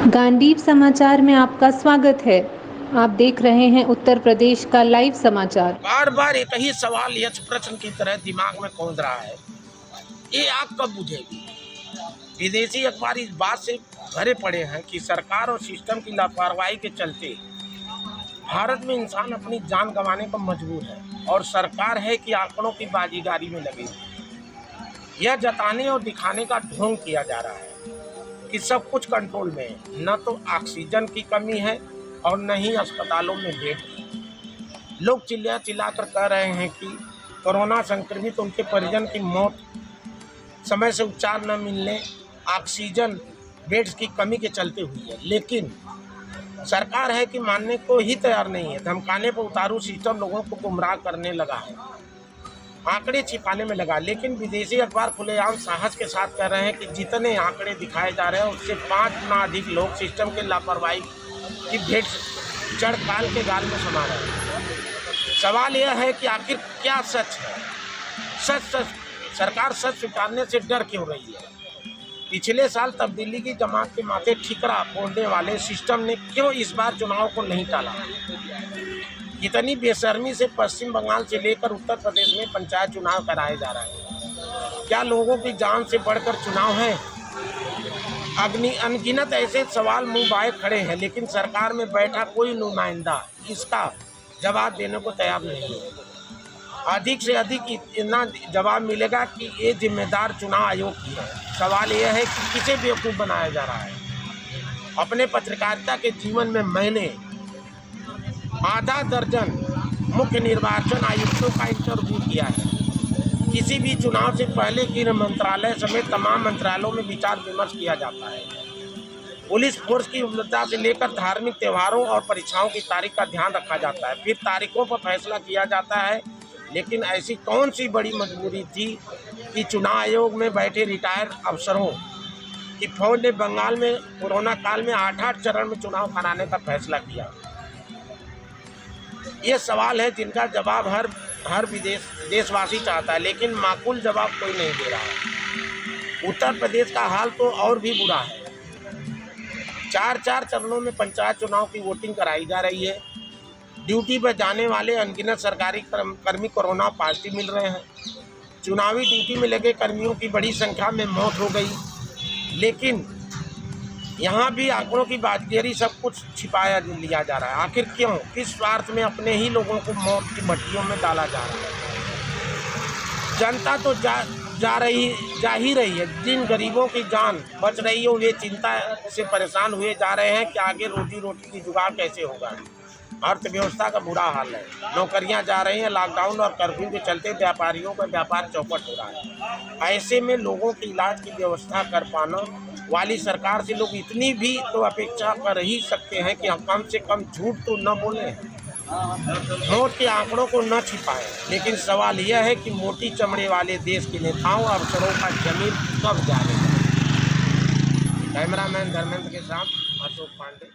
गांडीव समाचार में आपका स्वागत है। आप देख रहे हैं उत्तर प्रदेश का लाइव समाचार। बार बार एक ही सवाल यक्ष प्रश्न की तरह दिमाग में कौंध रहा है, ये आग कब बुझेगी। विदेशी अखबार इस बात से भरे पड़े हैं कि सरकार और सिस्टम की लापरवाही के चलते भारत में इंसान अपनी जान गंवाने पर मजबूर है और सरकार है कि आंकड़ों की बाजीगारी में लगी। यह जताने और दिखाने का ढोंग किया जा रहा है कि सब कुछ कंट्रोल में है। न तो ऑक्सीजन की कमी है और न ही अस्पतालों में बेड है। लोग चिल्ला कर कह रहे हैं कि कोरोना संक्रमित उनके परिजन की मौत समय से उपचार न मिलने, ऑक्सीजन बेड्स की कमी के चलते हुई है, लेकिन सरकार है कि मानने को ही तैयार नहीं है। धमकाने पर उतारू सिस्टम लोगों को गुमराह करने लगा है, आंकड़े छिपाने में लगा। लेकिन विदेशी अखबार खुलेआम साहस के साथ कह रहे हैं कि जितने आंकड़े दिखाए जा रहे हैं उससे 5 गुना अधिक लोग सिस्टम के लापरवाही की भेंट चढ़ काल के गाल में समा रहे हैं। सवाल यह है कि आखिर क्या सच है। सच सरकार सच स्वीकारने से डर क्यों रही है। पिछले साल तब्दीली की जमात के माथे ठिकरा फोड़ने वाले सिस्टम ने क्यों इस बार चुनाव को नहीं टाला। कितनी बेशर्मी से पश्चिम बंगाल से लेकर उत्तर प्रदेश में पंचायत चुनाव कराए जा रहे हैं। क्या लोगों की जान से बढ़कर चुनाव है। अनगिनत ऐसे सवाल मुंह बाए खड़े हैं, लेकिन सरकार में बैठा कोई नुमाइंदा इसका जवाब देने को तैयार नहीं है। अधिक से अधिक इतना जवाब मिलेगा कि ये जिम्मेदार चुनाव आयोग की है। सवाल यह है कि किसे बेवकूफ़ बनाया जा रहा है। अपने पत्रकारिता के जीवन में मैंने आधा दर्जन मुख्य निर्वाचन आयुक्तों का इंटरव्यू किया है। किसी भी चुनाव से पहले गृह मंत्रालय समेत तमाम मंत्रालयों में विचार विमर्श किया जाता है। पुलिस फोर्स की उपलब्धता से लेकर धार्मिक त्योहारों और परीक्षाओं की तारीख का ध्यान रखा जाता है, फिर तारीखों पर फैसला किया जाता है। लेकिन ऐसी कौन सी बड़ी मजबूरी थी कि चुनाव आयोग में बैठे रिटायर्ड अफसरों की फौज ने बंगाल में कोरोना काल में 8-8 चरण में चुनाव कराने का फैसला किया। ये सवाल है जिनका जवाब हर देशवासी चाहता है, लेकिन माकूल जवाब कोई नहीं दे रहा है। उत्तर प्रदेश का हाल तो और भी बुरा है। 4-4 चरणों में पंचायत चुनाव की वोटिंग कराई जा रही है। ड्यूटी पर जाने वाले अनगिनत सरकारी कर्मी कोरोना पॉजिटिव मिल रहे हैं। चुनावी ड्यूटी में लगे कर्मियों की बड़ी संख्या में मौत हो गई, लेकिन यहाँ भी आंकड़ों की बातगीरी सब कुछ छिपाया लिया जा रहा है। आखिर क्यों, किस स्वार्थ में अपने ही लोगों को मौत की भट्टियों में डाला जा रहा है। जनता तो जा ही रही है। जिन गरीबों की जान बच रही है वे चिंता से परेशान हुए जा रहे हैं कि आगे रोजी रोटी की जुगाड़ कैसे होगा। अर्थव्यवस्था का बुरा हाल है। नौकरियां जा रही हैं। लॉकडाउन और कर्फ्यू के चलते व्यापारियों का व्यापार चौपट हो रहा है। ऐसे में लोगों के इलाज की व्यवस्था कर पाना वाली सरकार से लोग इतनी भी तो अपेक्षा कर ही सकते हैं कि हम कम से कम झूठ तो न बोलें, मौत के आंकड़ों को न छिपाएं। लेकिन सवाल यह है कि मोटी चमड़े वाले देश के नेताओं और अफसरों का जमीन कब जाएगा। कैमरामैन धर्मेंद्र के साथ अशोक पांडे।